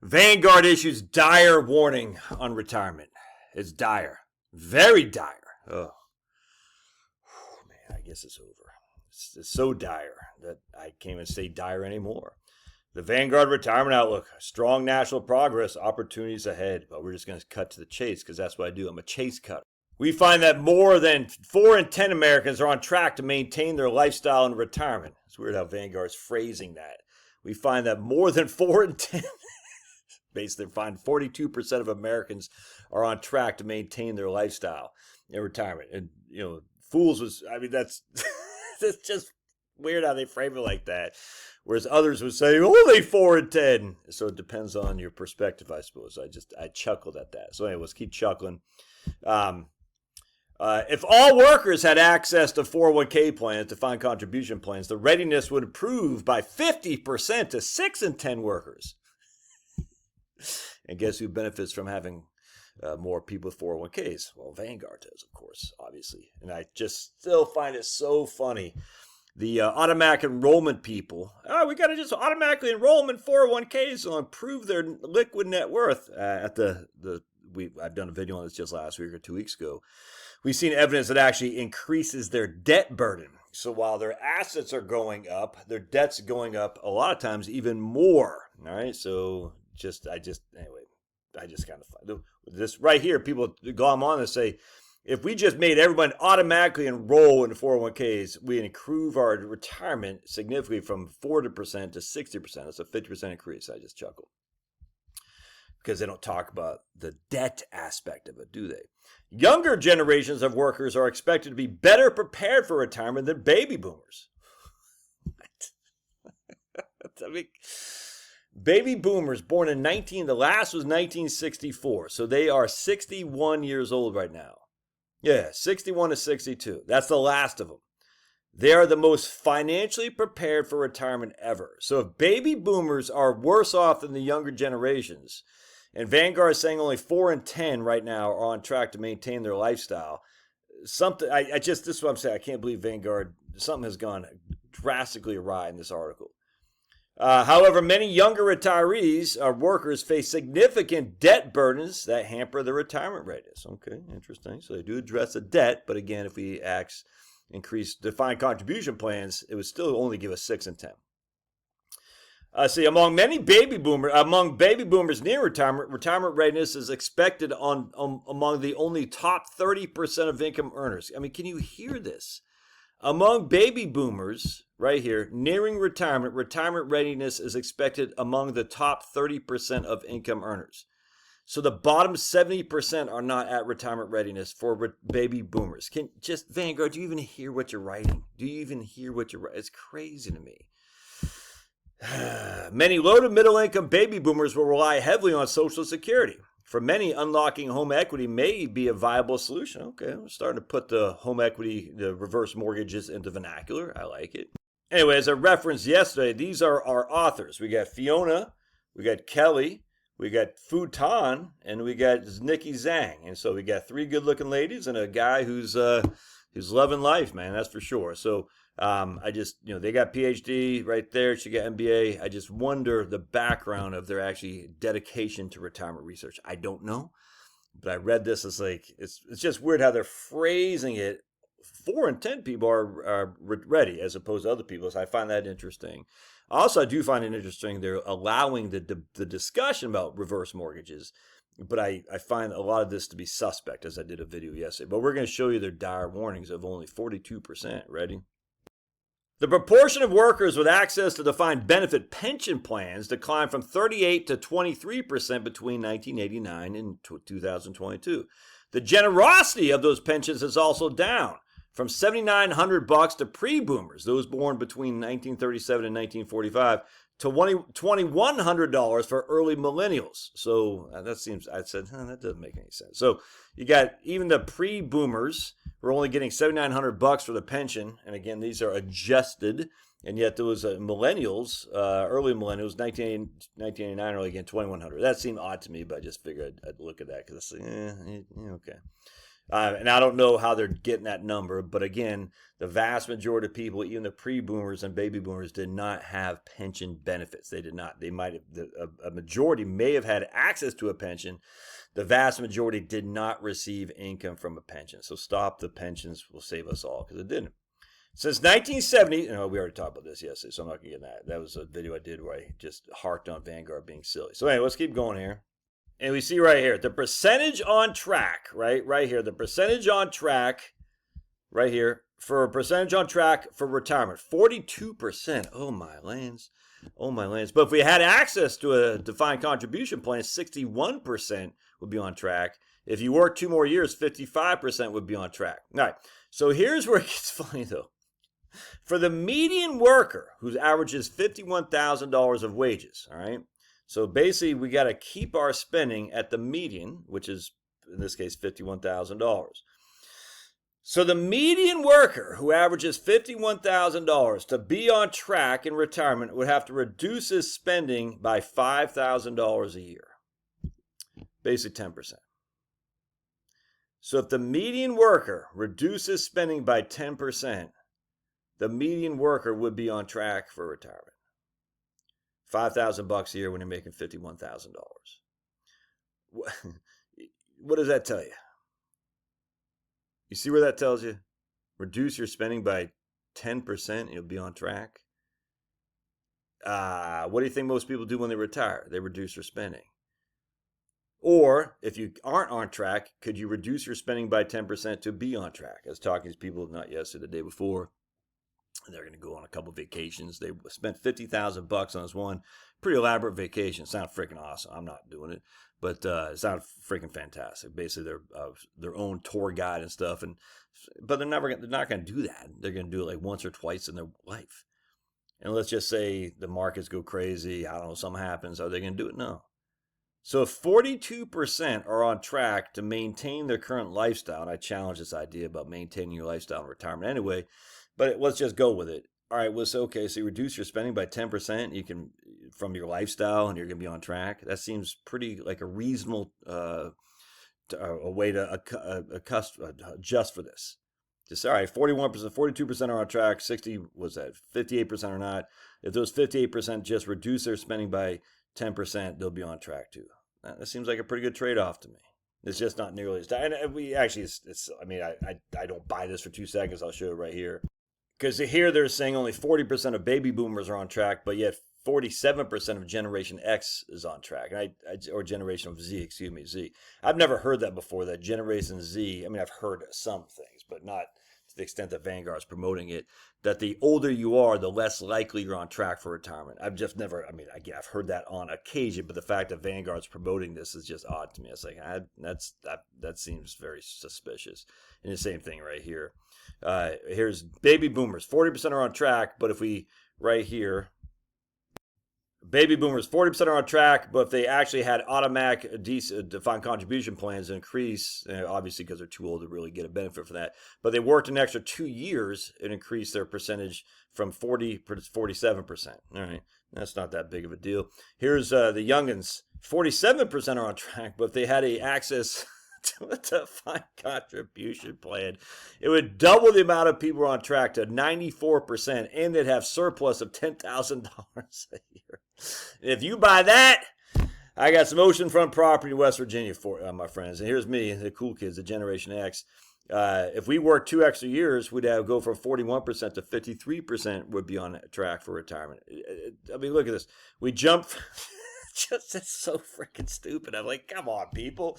Vanguard issues dire warning on retirement. It's dire. Very dire. Oh, man, I guess it's over. It's so dire that I can't even say dire anymore. The Vanguard retirement outlook, strong national progress, opportunities ahead. But we're just going to cut to the chase because that's what I do. I'm a chase cutter. We find that more than 4 in 10 Americans are on track to maintain their lifestyle in retirement. It's weird how Vanguard's phrasing that. We find that more than 4 in 10, basically find 42% of Americans are on track to maintain their lifestyle in retirement. And, that's just weird how they frame it like that. Whereas others would say, only 4 in 10. So it depends on your perspective, I suppose. I chuckled at that. So anyway, let's keep chuckling. If all workers had access to 401k plans, defined contribution plans, the readiness would improve by 50% to 6 in 10 workers. And guess who benefits from having more people with 401ks? Well, Vanguard does, of course, obviously. And I just still find it so funny. The automatic enrollment people, we got to just automatically enroll them in 401ks and improve their liquid net worth. I've done a video on this just last week or 2 weeks ago. We've seen evidence that actually increases their debt burden. So while their assets are going up, their debt's going up a lot of times even more. All right. So I just kind of find this right here. People go on and say, if we just made everyone automatically enroll into 401ks, we improve our retirement significantly from 40% to 60%. That's a 50% increase. I just chuckle. Because they don't talk about the debt aspect of it, do they? Younger generations of workers are expected to be better prepared for retirement than baby boomers. What? Baby boomers born in the last was 1964. So they are 61 years old right now. Yeah, 61 to 62. That's the last of them. They are the most financially prepared for retirement ever. So if baby boomers are worse off than the younger generations, and Vanguard is saying only 4 in 10 right now are on track to maintain their lifestyle, this is what I'm saying. I can't believe Vanguard, something has gone drastically awry in this article. However, many younger retirees or workers face significant debt burdens that hamper their retirement readiness. Okay, interesting. So they do address the debt, but again, if we increase defined contribution plans, it would still only give us 6 in 10. Among baby boomers near retirement readiness is expected among the only top 30% of income earners. I mean, can you hear this? Among baby boomers, right here, nearing retirement readiness is expected among the top 30% of income earners. So the bottom 70% are not at retirement readiness for baby boomers. Vanguard, do you even hear what you're writing? It's crazy to me. Many low to middle income baby boomers will rely heavily on Social Security. For many, unlocking home equity may be a viable solution. Okay, we're starting to put the home equity, the reverse mortgages into vernacular. I like it. Anyway, as I referenced yesterday, these are our authors. We got Fiona, we got Kelly, we got Futan, and we got Nikki Zhang. And so we got 3 good-looking ladies and a guy who's loving life, man. That's for sure. So they got PhD right there. She got MBA. I just wonder the background of their actually dedication to retirement research. I don't know, but I read this. It's just weird how they're phrasing it. 4 in 10 people are ready as opposed to other people. So I find that interesting. Also, I do find it interesting they're allowing the discussion about reverse mortgages, but I find a lot of this to be suspect, as I did a video yesterday. But we're going to show you their dire warnings of only 42%. Ready? The proportion of workers with access to defined benefit pension plans declined from 38 to 23% between 1989 and 2022. The generosity of those pensions is also down from $7,900 to pre-boomers, those born between 1937 and 1945, to $2,100 for early millennials. So that doesn't make any sense. So you got even the pre-boomers who are only getting $7,900 for the pension. And again, these are adjusted. And yet those millennials, early millennials, 1989, are again $2,100. That seemed odd to me, but I just figured I'd look at that because I said, okay. And I don't know how they're getting that number, but again, the vast majority of people, even the pre-boomers and baby boomers, did not have pension benefits. They did not. They might have, a majority may have had access to a pension. The vast majority did not receive income from a pension. So stop the pensions will save us all, because it didn't. Since 1970, we already talked about this yesterday, so I'm not going to get that. That was a video I did where I just harked on Vanguard being silly. So anyway, let's keep going here. And we see right here, the percentage on track, right here, the percentage on track, right here, for a percentage on track for retirement, 42%. Oh my lands. But if we had access to a defined contribution plan, 61% would be on track. If you work 2 more years, 55% would be on track. All right, so here's where it gets funny though. For the median worker, whose average is $51,000 of wages, all right, so basically, we got to keep our spending at the median, which is, in this case, $51,000. So the median worker who averages $51,000 to be on track in retirement would have to reduce his spending by $5,000 a year, basically 10%. So if the median worker reduces spending by 10%, the median worker would be on track for retirement. $5,000 a year when you're making $51,000. What does that tell you? You see where that tells you? Reduce your spending by 10%, you'll be on track. What do you think most people do when they retire? They reduce their spending. Or if you aren't on track, could you reduce your spending by 10% to be on track? I was talking to people not yesterday, the day before. They're going to go on a couple of vacations. They spent $50,000 on this one pretty elaborate vacation. It sounded freaking awesome. I'm not doing it, but it sounded freaking fantastic. Basically, they're their own tour guide and stuff. But they're not going to do that. They're going to do it like once or twice in their life. And let's just say the markets go crazy. I don't know, something happens. Are they going to do it? No. So if 42% are on track to maintain their current lifestyle, and I challenge this idea about maintaining your lifestyle in retirement anyway. But let's just go with it. All right, well, so you reduce your spending by 10%, you can from your lifestyle, and you're going to be on track. That seems pretty like a reasonable a way to adjust for this. Just all right, 41%, 42% are on track. 58% are not. If those 58% just reduce their spending by 10%, they'll be on track too. That seems like a pretty good trade-off to me. It's just not nearly as tight. And we actually, I don't buy this for 2 seconds. I'll show it right here. Because here they're saying only 40% of baby boomers are on track, but yet 47% of Generation X is on track, or Generation of Z, Z. I've never heard that before, that Generation Z. I mean, I've heard some things, but not to the extent that Vanguard is promoting it, that the older you are, the less likely you're on track for retirement. I've just never, again, I've heard that on occasion, but the fact that Vanguard's promoting this is just odd to me. It's like, that seems very suspicious. And the same thing right here. Here's baby boomers, 40% are on track, but if we, right here, baby boomers, 40% are on track, but if they actually had automatic defined contribution plans increase, obviously because they're too old to really get a benefit for that, but they worked an extra 2 years and increased their percentage from 40 to 47%. All right, that's not that big of a deal. Here's the youngins, 47% are on track, but if they had access to a defined contribution plan, it would double the amount of people on track to 94%, and they'd have surplus of $10,000 a year. If you buy that, I got some oceanfront property in West Virginia for my friends. And here's me, the cool kids, the Generation X. If we work 2 extra years, we'd go from 41% to 53% would be on track for retirement. Look at this. We jump. It's so freaking stupid. I'm like, come on, people.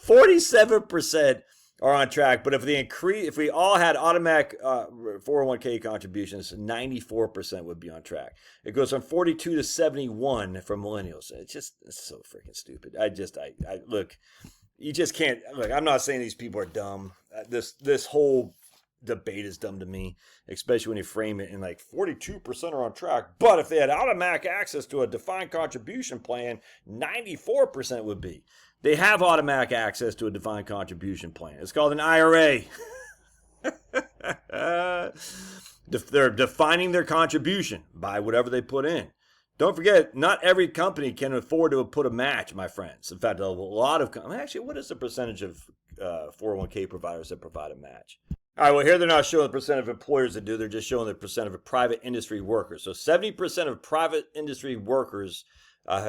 47% are on track, but if we all had automatic 401k contributions, 94% would be on track. It goes from 42 to 71 for millennials. It's so freaking stupid. Look, you just can't. Look, I'm not saying these people are dumb. This whole debate is dumb to me, especially when you frame it in like 42% are on track, but if they had automatic access to a defined contribution plan, 94% would be. They have automatic access to a defined contribution plan. It's called an IRA. They're defining their contribution by whatever they put in. Don't forget, not every company can afford to put a match, my friends. In fact, a lot of actually, what is the percentage of 401k providers that provide a match. All right, well, here they're not showing the percent of employers that do. They're just showing the percent of private industry workers. So 70% of private industry workers have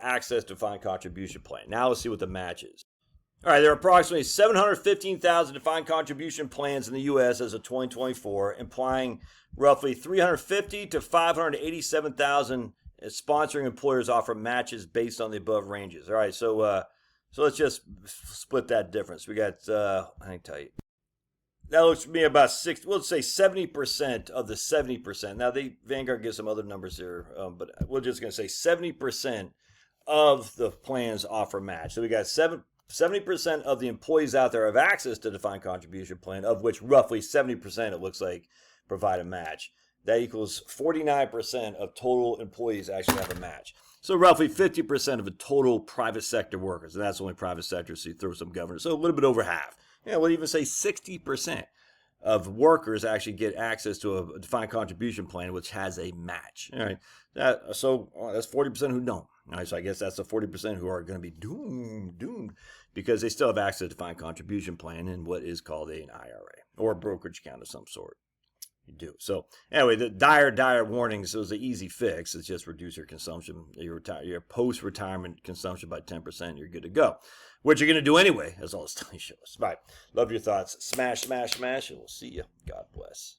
access to defined contribution plan. Now let's see what the match is. All right, there are approximately 715,000 defined contribution plans in the U.S. as of 2024, implying roughly 350 to 587,000 sponsoring employers offer matches based on the above ranges. All right, so let's just split that difference. We got, I can tell you. That looks to me about 60. We'll say 70% of the 70%. Now, Vanguard gives some other numbers here, but we're just going to say 70% of the plans offer match. So we got 70% of the employees out there have access to defined contribution plan, of which roughly 70% it looks like provide a match. That equals 49% of total employees actually have a match. So roughly 50% of the total private sector workers, and that's only private sector, so you throw some government. So a little bit over half. Yeah, we'll even say 60% of workers actually get access to a defined contribution plan which has a match. All right, so that's 40% who don't. All right, so I guess that's the 40% who are going to be doomed because they still have access to a defined contribution plan in what is called an IRA or a brokerage account of some sort. You do. So anyway, the dire warnings is an easy fix. It's just reduce your consumption, your post-retirement consumption by 10%. You're good to go. What you're going to do anyway, as all the studies show us. All right. Love your thoughts. Smash, smash, smash, and we'll see you. God bless.